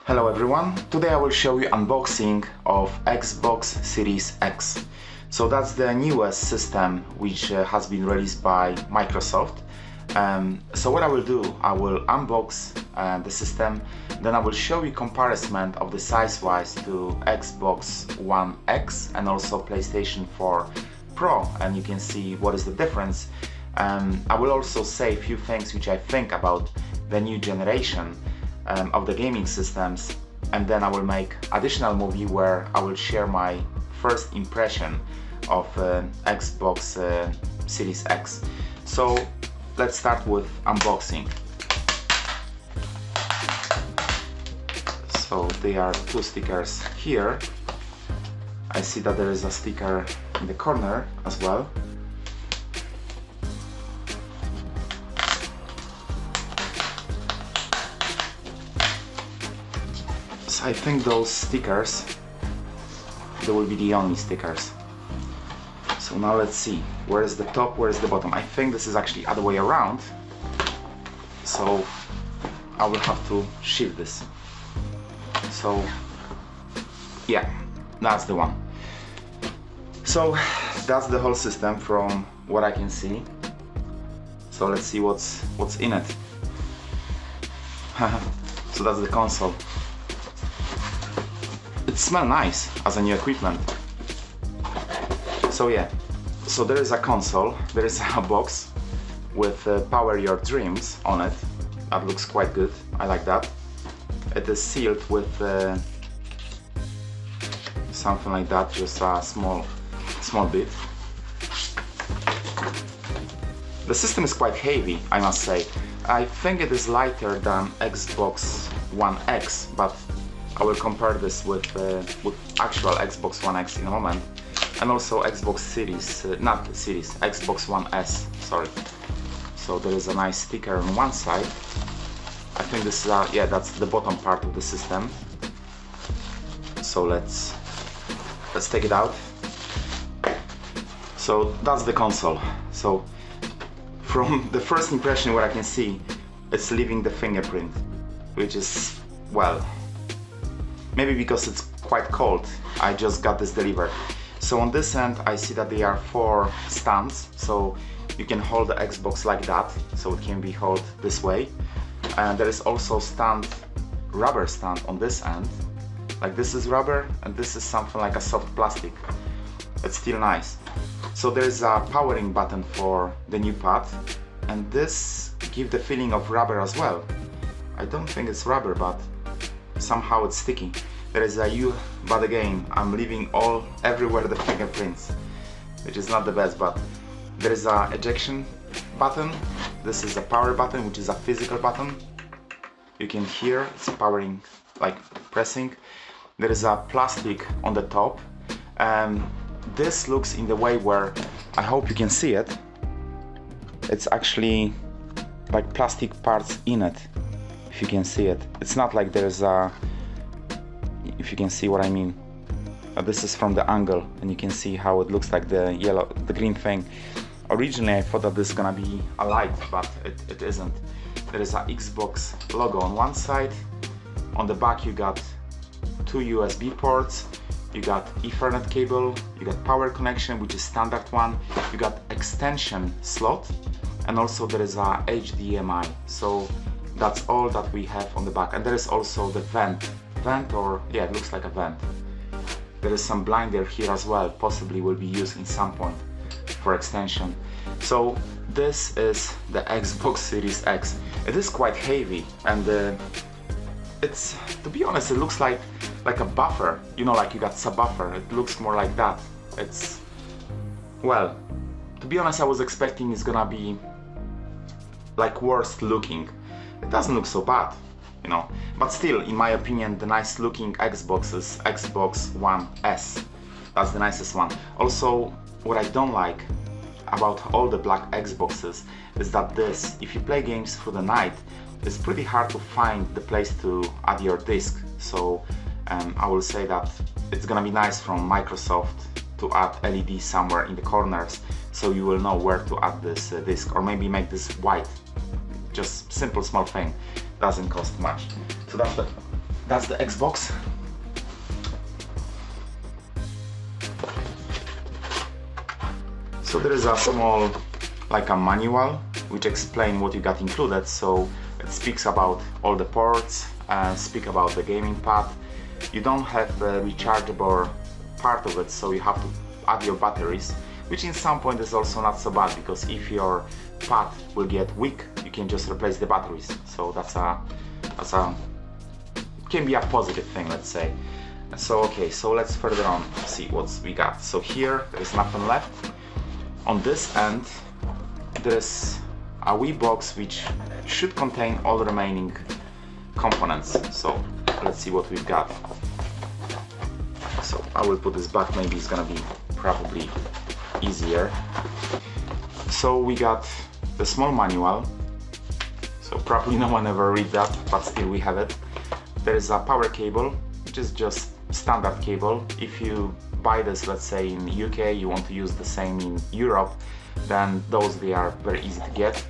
Hello everyone, today I will show you unboxing of Xbox Series X. So that's the newest system which has been released by Microsoft. So what I will do, I will unbox the system, then I will show you comparison of the size-wise to Xbox One X and also PlayStation 4 Pro, and you can see what is the difference. I will also say a few things which I think about the new generation of the gaming systems, and then I will make additional movie where I will share my first impression of Xbox Series X. So let's start with unboxing. So there are two stickers here. I see that there is a sticker in the corner as well. So I think those stickers, they will be the only stickers. So now let's see, where is the top, where is the bottom? I think this is actually other way around. So I will have to shift this. So yeah, that's the one. So that's the whole system from what I can see. So let's see what's in it. So that's the console. It smells nice as a new equipment. So yeah, so there is a console, there is a box with Power Your Dreams on it. That looks quite good, I like that. It is sealed with something like that, just a small bit. The system is quite heavy, I must say. I think it is lighter than Xbox One X, but I will compare this with actual Xbox One X in a moment, and also Xbox Series, not Series, Xbox One S, sorry. So there is a nice sticker on one side. I think this is, yeah, that's the bottom part of the system. So let's take it out. So that's the console. So from the first impression, what I can see, it's leaving the fingerprint, which is, well, maybe because it's quite cold, I just got this delivered. So on this end I see that there are 4 stands, so you can hold the Xbox like that, so it can be held this way. And there is also rubber stand on this end. Like this is rubber and this is something like a soft plastic. It's still nice. So there is a powering button for the new pad, and this gives the feeling of rubber as well. I don't think it's rubber, but somehow it's sticky. There is a U, but again, I'm leaving everywhere the fingerprints, which is not the best, but there is a ejection button. This is a power button, which is a physical button. You can hear it's powering, like pressing. There is a plastic on the top. This looks in the way where, I hope you can see it, it's actually like plastic parts in it. If you can see it, it's not like there's a, if you can see what I mean. This is from the angle, and you can see how it looks like the green thing. Originally I thought that this is gonna be a light, but it isn't. There is a Xbox logo on one side. On the back you got 2 USB ports, you got Ethernet cable, you got power connection, which is standard one, you got extension slot, and also there is a HDMI. So that's all that we have on the back, and there is also the vent, or yeah, it looks like a vent. There is some blinder here as well, possibly will be used in some point for extension. So this is the Xbox Series X. It is quite heavy, and it's, to be honest, it looks like a buffer, you know, like you got subwoofer. It looks more like that. It's, well, to be honest, I was expecting it's gonna be like worse looking. It doesn't look so bad, you know, but still, in my opinion, the nice looking Xbox is Xbox One S. That's the nicest one. Also, what I don't like about all the black Xboxes is that this, if you play games through the night, it's pretty hard to find the place to add your disc. So I will say that it's gonna be nice from Microsoft to add LED somewhere in the corners, so you will know where to add this disc, or maybe make this white. Just simple small thing, doesn't cost much. So that's the Xbox. So there is a small, like a manual, which explains what you got included. So it speaks about all the ports, speak about the gaming pad. You don't have the rechargeable part of it, so you have to add your batteries, which in some point is also not so bad, because if your pad will get weak, you can just replace the batteries. So that's a can be a positive thing, let's say. So okay, so let's further on see what we got. So here there is nothing left. On this end there is a wee box which should contain all the remaining components. So let's see what we've got. So I will put this back, maybe it's gonna be probably easier. So we got the small manual, so probably no one ever read that, but still we have it. There is a power cable, which is just standard cable. If you buy this, let's say in the UK, you want to use the same in Europe, then those, they are very easy to get.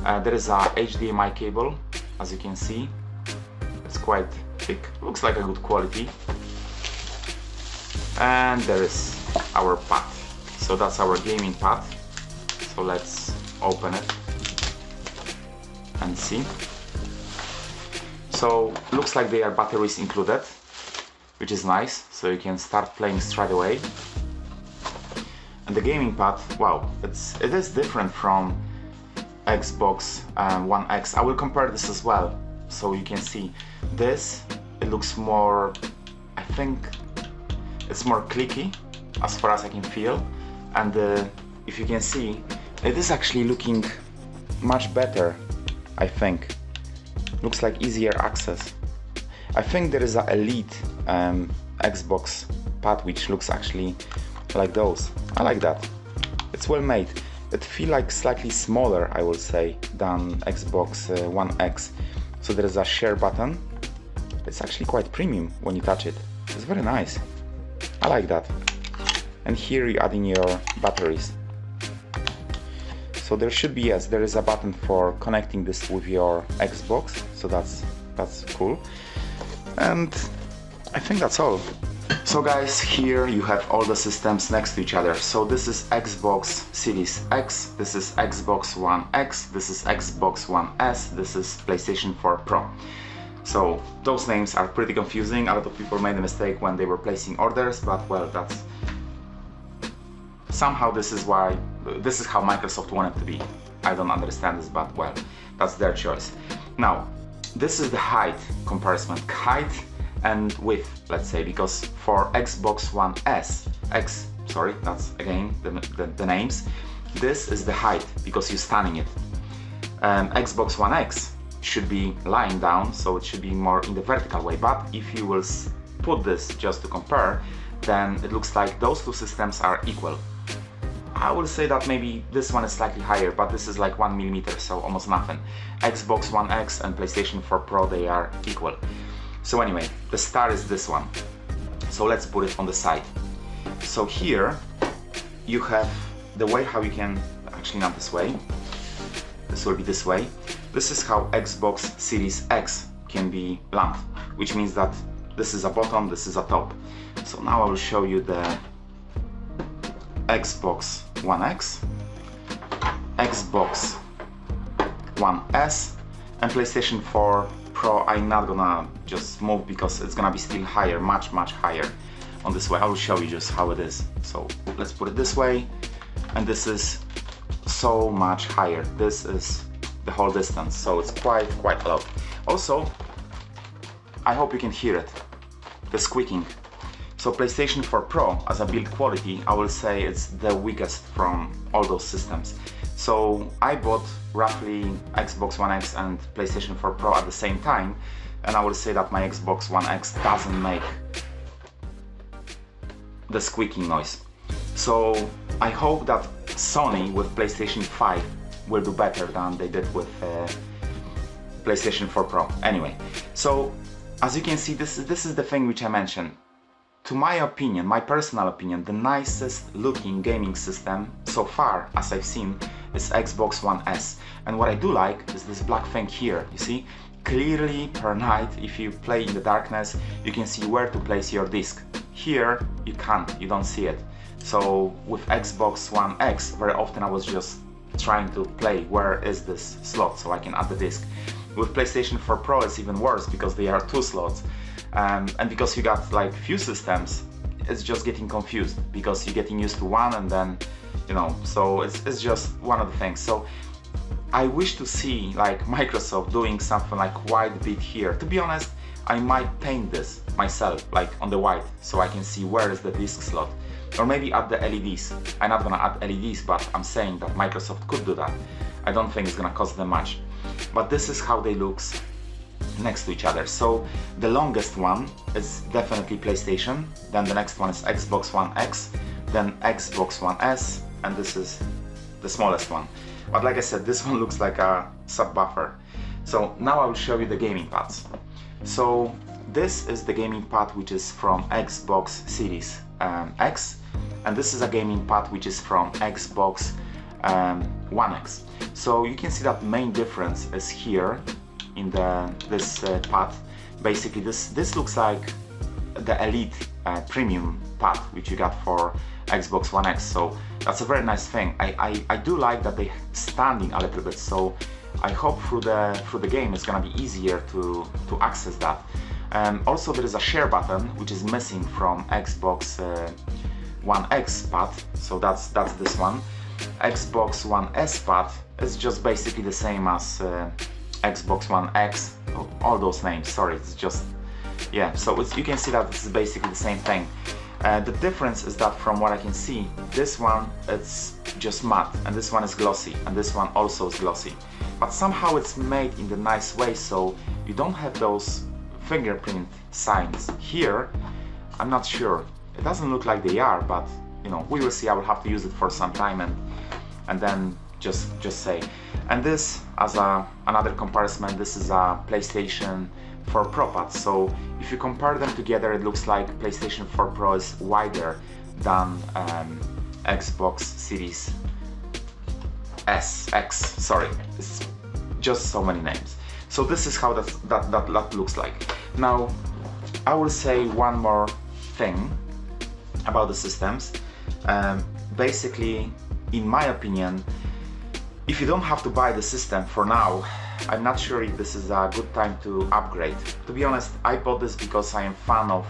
There is a HDMI cable, as you can see. It's quite thick, looks like a good quality. And there is our pad. So that's our gaming pad. So let's open it and see. So looks like there are batteries included, which is nice, so you can start playing straight away. And the gaming pad, wow, it is different from Xbox One X. I will compare this as well, so you can see this. It looks more, I think it's more clicky as far as I can feel, and if you can see, it is actually looking much better. I think looks like easier access. I think there is an Elite Xbox pad which looks actually like those. I like that. It's well made. It feels like slightly smaller, I will say, than Xbox One X. So there is a share button. It's actually quite premium when you touch it. It's very nice. I like that. And here you add in your batteries. So there should be, yes, there is a button for connecting this with your Xbox. So that's cool. And I think that's all. So guys, here you have all the systems next to each other. So this is Xbox Series X, this is Xbox One X, this is Xbox One S, this is PlayStation 4 Pro. So those names are pretty confusing. A lot of people made a mistake when they were placing orders, but well, that's somehow this is how Microsoft wanted to be. I don't understand this, but well, that's their choice. Now, this is the height comparison, height and width, let's say, because for Xbox One S, that's again the names. This is the height because you're standing it. Xbox One X should be lying down, so it should be more in the vertical way. But if you will put this just to compare, then it looks like those two systems are equal. I will say that maybe this one is slightly higher, but this is like 1 millimeter, so almost nothing. Xbox One X and PlayStation 4 Pro, they are equal. So anyway, the star is this one. So let's put it on the side. So here you have the way how you can, actually not this way, this will be this way. This is how Xbox Series X can be blunt, which means that this is a bottom, this is a top. So now I will show you the Xbox One X, Xbox One S, and PlayStation 4 Pro. I'm not gonna just move because it's gonna be still higher, much higher on this way. I will show you just how it is. So let's put it this way, and this is so much higher. This is the whole distance, so it's quite a lot. Also, I hope you can hear it, the squeaking. So PlayStation 4 Pro, as a build quality, I will say it's the weakest from all those systems. So I bought roughly Xbox One X and PlayStation 4 Pro at the same time, and I will say that my Xbox One X doesn't make the squeaking noise. So I hope that Sony with PlayStation 5 will do better than they did with PlayStation 4 Pro. Anyway, so as you can see, this is the thing which I mentioned. To my opinion, my personal opinion, the nicest looking gaming system so far as I've seen is Xbox One S. And what I do like is this black thing here, you see? clearly per night, if you play in the darkness, you can see where to place your disc. Here you can't, you don't see it. So with Xbox One X, very often I was just trying to play where is this slot so I can add the disc. With PlayStation 4 Pro it's even worse because there are 2 slots, and because you got like few systems, it's just getting confused because you're getting used to one and then, you know, so it's just one of the things. So I wish to see like Microsoft doing something like white bit here. To be honest, I might paint this myself like on the white so I can see where is the disc slot, or maybe add the LEDs. I'm not gonna add LEDs, but I'm saying that Microsoft could do that. I don't think it's gonna cost them much, but this is how they look next to each other. So the longest one is definitely PlayStation, then the next one is Xbox One X, then Xbox One S, and this is the smallest one. But like I said, this one looks like a subwoofer. So now I will show you the gaming pads. So this is the gaming pad which is from Xbox Series X, and this is a gaming pad which is from Xbox One X. So you can see that main difference is here in this pad. Basically this looks like the Elite premium pad which you got for Xbox One X, so that's a very nice thing. I do like that they standing a little bit, so I hope through the game it's gonna be easier to access that. Also there is a share button which is missing from Xbox One X pad, so that's this one. Xbox One S pad is just basically the same as Xbox One X, all those names, sorry, it's just, yeah, so you can see that this is basically the same thing. The difference is that from what I can see, this one it's just matte, and this one is glossy, and this one also is glossy. But somehow it's made in the nice way, so you don't have those fingerprint signs here. I'm not sure. It doesn't look like they are, but you know, we will see. I will have to use it for some time and then just say. And this, as another comparison, this is a PlayStation 4 Pro pad. So if you compare them together, it looks like PlayStation 4 Pro is wider than Xbox Series X. Sorry, it's just so many names. So this is how that looks like. Now I will say one more thing about the systems. Basically, in my opinion, if you don't have to buy the system for now, I'm not sure if this is a good time to upgrade. To be honest, I bought this because I am fan of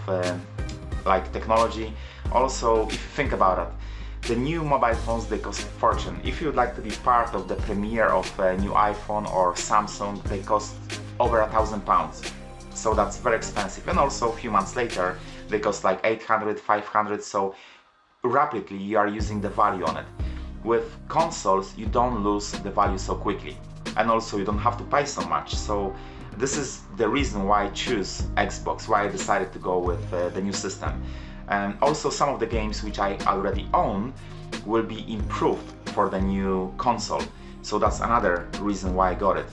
like technology. Also, if you think about it, the new mobile phones, they cost a fortune. If you would like to be part of the premiere of a new iPhone or Samsung, they cost over £1,000. So that's very expensive. And also a few months later, they cost like 800, 500. So rapidly you are using the value on it. With consoles, you don't lose the value so quickly, and also you don't have to pay so much. So this is the reason why I choose Xbox, why I decided to go with the new system. And also some of the games which I already own will be improved for the new console. So that's another reason why I got it.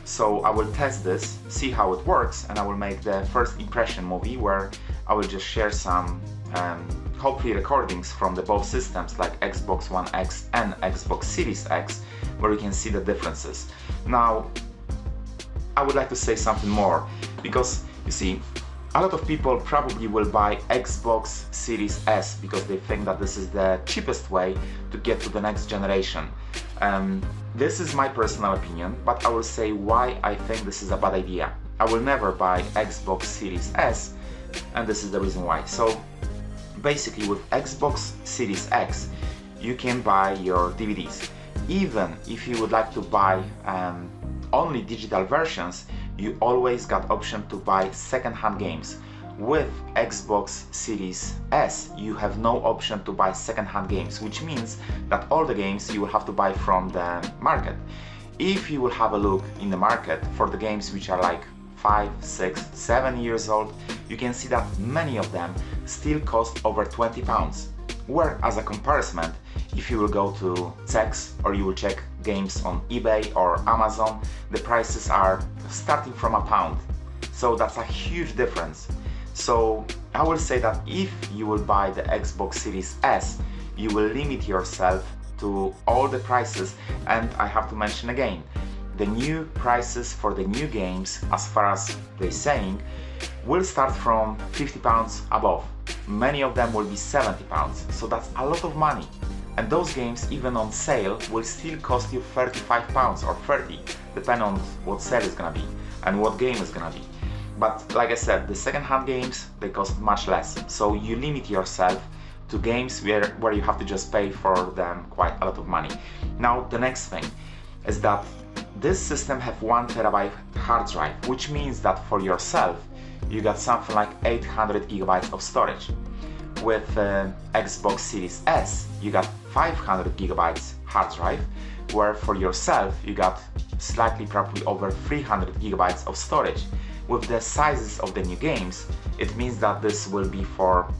So I will test this, see how it works, and I will make the first impression movie where I will just share some hopefully recordings from the both systems, like Xbox One X and Xbox Series X, where you can see the differences. Now I would like to say something more, because you see, a lot of people probably will buy Xbox Series S because they think that this is the cheapest way to get to the next generation. This is my personal opinion, but I will say why I think this is a bad idea. I will never buy Xbox Series S, and this is the reason why. So basically, with Xbox Series X, you can buy your DVDs. Even if you would like to buy only digital versions, you always got option to buy second-hand games. With Xbox Series S, you have no option to buy second-hand games, which means that all the games you will have to buy from the market. If you will have a look in the market for the games which are like 5, 6, 7 years old, you can see that many of them still cost over £20. Where, as a comparison, if you will go to Cex or you will check games on eBay or Amazon, the prices are starting from £1. So that's a huge difference. So I will say that if you will buy the Xbox Series S, you will limit yourself to all the prices. And I have to mention again, the new prices for the new games, as far as they're saying, will start from £50 above. Many of them will be £70, so that's a lot of money. And those games, even on sale, will still cost you £35 or 30, depending on what sale is gonna be and what game is gonna be. But like I said, the second-hand games, they cost much less, so you limit yourself to games where you have to just pay for them quite a lot of money. Now the next thing is that this system have 1 TB hard drive, which means that for yourself you got something like 800 GB of storage. With Xbox Series S you got 500 GB hard drive, where for yourself you got slightly probably over 300 GB of storage. With the sizes of the new games, it means that this will be for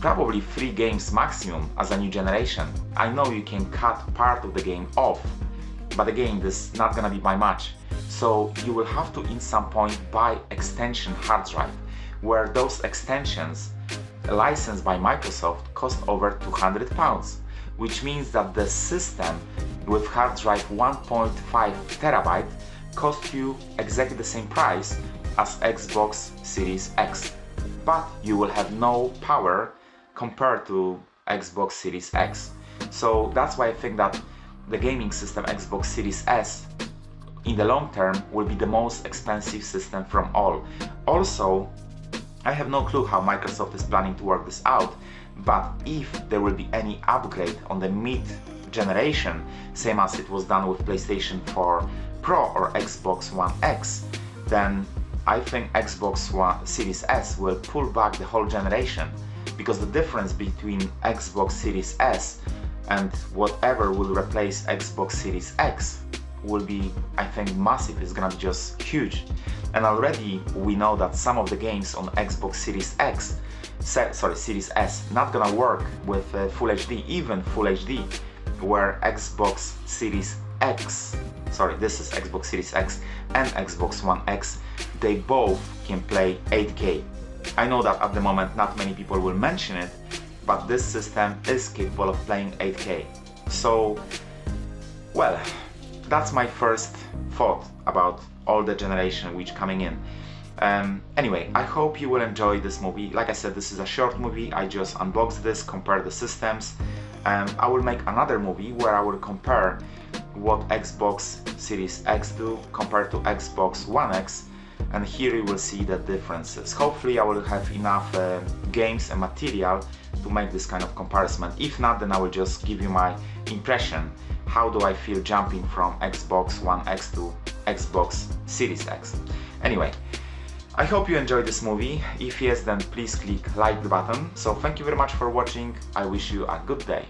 probably 3 games maximum as a new generation. I know you can cut part of the game off, but again, this is not gonna be by much. So you will have to in some point buy extension hard drive, where those extensions licensed by Microsoft cost over £200, which means that the system with hard drive 1.5 TB cost you exactly the same price as Xbox Series X, but you will have no power compared to Xbox Series X. So that's why I think that the gaming system Xbox Series S in the long term will be the most expensive system from all. Also, I have no clue how Microsoft is planning to work this out, but if there will be any upgrade on the mid-generation, same as it was done with PlayStation 4 Pro or Xbox One X, then I think Xbox One Series S will pull back the whole generation, because the difference between Xbox Series S and whatever will replace Xbox Series X will be, I think, massive. It's gonna be just huge. And already we know that some of the games on Xbox Series Series S not gonna work with Full HD, even Full HD, where Xbox Series X, this is Xbox Series X and Xbox One X, they both can play 8K. I know that at the moment not many people will mention it, but this system is capable of playing 8K. So, well, that's my first thought about all the generation which coming in. Anyway, I hope you will enjoy this movie. Like I said, this is a short movie. I just unboxed this, compare the systems. I will make another movie where I will compare what Xbox Series X do compared to Xbox One X, and here you will see the differences. Hopefully I will have enough games and material to make this kind of comparison. If not, then I will just give you my impression. How do I feel jumping from Xbox One X to Xbox Series X? Anyway, I hope you enjoyed this movie. If yes, then please click like the button. So thank you very much for watching. I wish you a good day.